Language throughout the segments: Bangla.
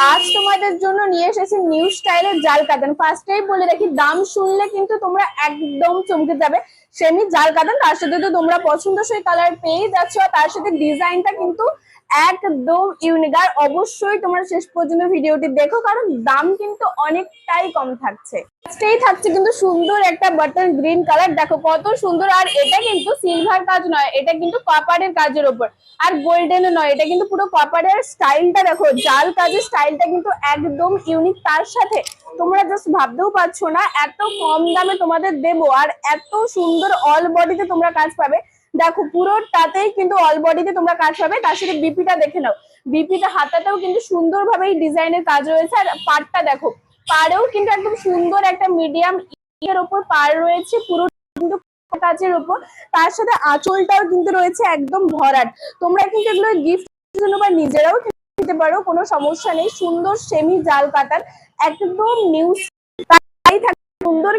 আজ তোমাদের জন্য নিয়ে এসেছি নিউ স্টাইলের জাল কাতান। ফার্স্টেই বলে রাখি, দাম শুনলে কিন্তু তোমরা একদম চমকে যাবে। সেমি জাল কাতান, তার সাথে তো তোমরা পছন্দসই কালার পেয়ে যাচ্ছ, আর তার সাথে ডিজাইনটা কিন্তু একদম ইউনিক। আর অবশ্যই তোমরা শেষ পর্যন্ত ভিডিওটি দেখো, কারণ দাম কিন্তু অনেকটাই কম থাকছে। ফার্স্টেই থাকছে কিন্তু সুন্দর একটা বাটন গ্রিন কালার, দেখো কত সুন্দর। আর এটা কিন্তু সিলভার কাজ নয়, এটা কিন্তু কপারের কাজের উপর, আর গোল্ডেনও নয়, এটা কিন্তু পুরো কপারের। স্টাইলটা দেখো, জাল কাজের স্টাইলটা কিন্তু একদম ইউনিক। তার সাথে তোমরা জাস্ট ভাবতেও পারছো না এত কম দামে তোমাদের দেবো, আর এত সুন্দর অল বডিতে তোমরা কাজ পাবে। দেখো পুরোটাতেই কিন্তু অল বডিতে তোমরা কাজ পাবে। তার সাথে বিপিটা দেখে নাও, বিপিটা হাতাতেও কিন্তু সুন্দরভাবে এই ডিজাইনের কাজ রয়েছে। আর পাড়টা দেখো, পাড়েও কিন্তু একদম সুন্দর একটা মিডিয়াম এর উপর পাড় রয়েছে, পুরো কিন্তু কাজের উপর। তার সাথে আঁচলটাও কিন্তু রয়েছে একদম ভরাট। তোমরা কিন্তু এগুলো গিফট জন্য বা নিজেরাও দিতে পারো, কোনো সমস্যা নেই। সুন্দর সেমি জাল কাতার, একদম নিউ সুন্দর।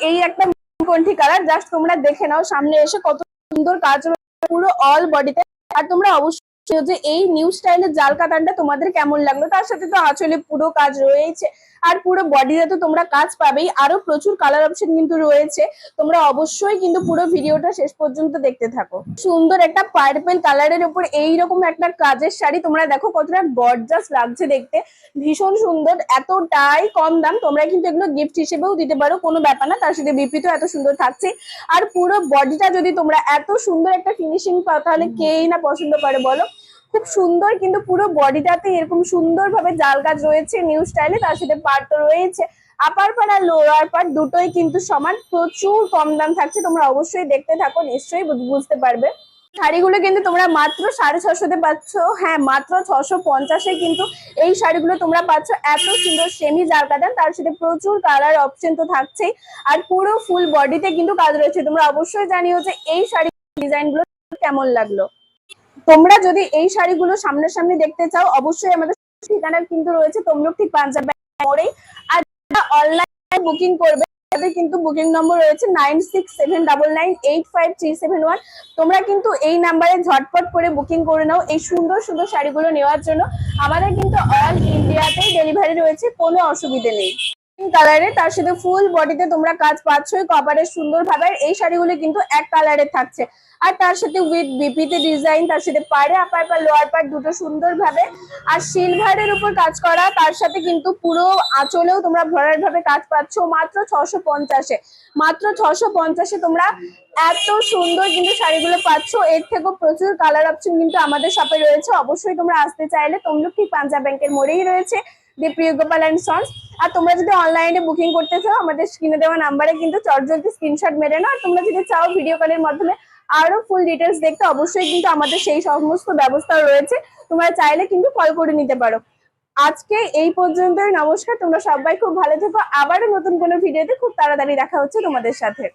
এই একটা কণ্ঠি কালার, জাস্ট তোমরা দেখে নাও সামনে এসে কত সুন্দর কাজ পুরো অল বডিতে। আর তোমরা অবশ্যই যে এই নিউ স্টাইলের জাল কাতানটা তোমাদের কেমন লাগলো। তার সাথে তো আঁচলে পুরো কাজ রয়েছে, আর পুরো বডিতে তো তোমরা কাজ পাবেই। আরো প্রচুর কালার অপশন কিন্তু রয়েছে, তোমরা অবশ্যই কিন্তু পুরো ভিডিওটা শেষ পর্যন্ত দেখতে থাকো। সুন্দর একটা পার্পল কালারের উপর এইরকম একটা কাজের শাড়ি, তোমরা দেখো কতটা গর্জাস লাগছে দেখতে, ভীষণ সুন্দর। এতটাই কম দাম, তোমরা কিন্তু এগুলো গিফট হিসেবেও দিতে পারো, কোনো ব্যাপার না। তার সাথে বিপি তো এত সুন্দর থাকছে, আর পুরো বডিটা যদি তোমরা এত সুন্দর একটা ফিনিশিং পাও, তাহলে কেই না পছন্দ করে বলো। খুব সুন্দর, কিন্তু পুরো বডিটাতে এরকম সুন্দর ভাবে জাল কাজ রয়েছে নিউ স্টাইলে। তার সাথে পার্ট তো রয়েছে, আপার পার্ট আর লোয়ার পার্ট দুটোই কিন্তু সমান। প্রচুর কম দাম থাকছে, তোমরা অবশ্যই দেখতে থাকো, নিশ্চয়ই বুঝতে পারবে। শাড়িগুলো কিন্তু তোমরা মাত্র 650-তে পাচ্ছ। হ্যাঁ, মাত্র 650-এ কিন্তু এই শাড়িগুলো তোমরা পাচ্ছ। এত সুন্দর সেমি জাল কাতান, তার সাথে প্রচুর কালার অপশন তো থাকছেই, আর পুরো ফুল বডিতে কিন্তু কাজ রয়েছে। তোমরা অবশ্যই জানিও যে এই শাড়ি ডিজাইনগুলো কেমন লাগলো। তোমরা যদি এই শাড়িগুলো সামনাসামনি দেখতে চাও, অবশ্যই আমাদের ঠিকানা কিন্তু রয়েছে তমলুক ঠিক পাঞ্জাব মোড়েই। আর যারা অনলাইন বুকিং করবে, তাদের কিন্তু বুকিং নম্বর রয়েছে 9679985371। তোমরা কিন্তু এই নাম্বারে ঝটপট করে বুকিং করে নাও এই সুন্দর সুন্দর শাড়িগুলো নেওয়ার জন্য। আমাদের কিন্তু অল ইন্ডিয়াতেই ডেলিভারি রয়েছে, কোনো অসুবিধে নেই। কালারে, তার সাথে ফুল বডিতে তোমরা কাজ পাচ্ছই কভারের সুন্দর ভাবে। এই শাড়িগুলো কিন্তু এক কালারে থাকছে, আর তার সাথে উইথ বিপিতে ডিজাইন, তার সাথে পাড়ে আপার পার লোয়ার পার দুটো সুন্দর ভাবে, আর সিলভারের উপর কাজ করা। তার সাথে কিন্তু পুরো আঁচলেও তোমরা ভরাট ভাবে কাজ পাচ্ছ মাত্র 650-এ। মাত্র 650-এ তোমরা এত সুন্দর কিন্তু শাড়িগুলো পাচ্ছ। এর থেকেও প্রচুর কালার অপশন কিন্তু আমাদের শপে রয়েছে। অবশ্যই তোমরা আসতে চাইলে তমলুক ঠিক পাঞ্জাব ব্যাংকের মোড়েই রয়েছে দি প্রিয় গোপাল অ্যান্ড সন্স। আর তোমরা যদি অনলাইনে বুকিং করতে চাও, আমাদের স্ক্রিনে দেওয়া নাম্বারে কিন্তু চটজলদি স্ক্রিনশট মেরে নাও। আর তোমরা যদি চাও ভিডিও কলের মাধ্যমে আরো ফুল ডিটেলস দেখতে, অবশ্যই কিন্তু আমাদের সেই সমস্ত ব্যবস্থা রয়েছে, তোমরা চাইলে কিন্তু কল করে নিতে পারো। আজকে এই পর্যন্তই, নমস্কার। তোমরা সবাই খুব ভালো থেকো, আবারও নতুন কোনো ভিডিওতে খুব তাড়াতাড়ি দেখা হচ্ছে তোমাদের সাথে।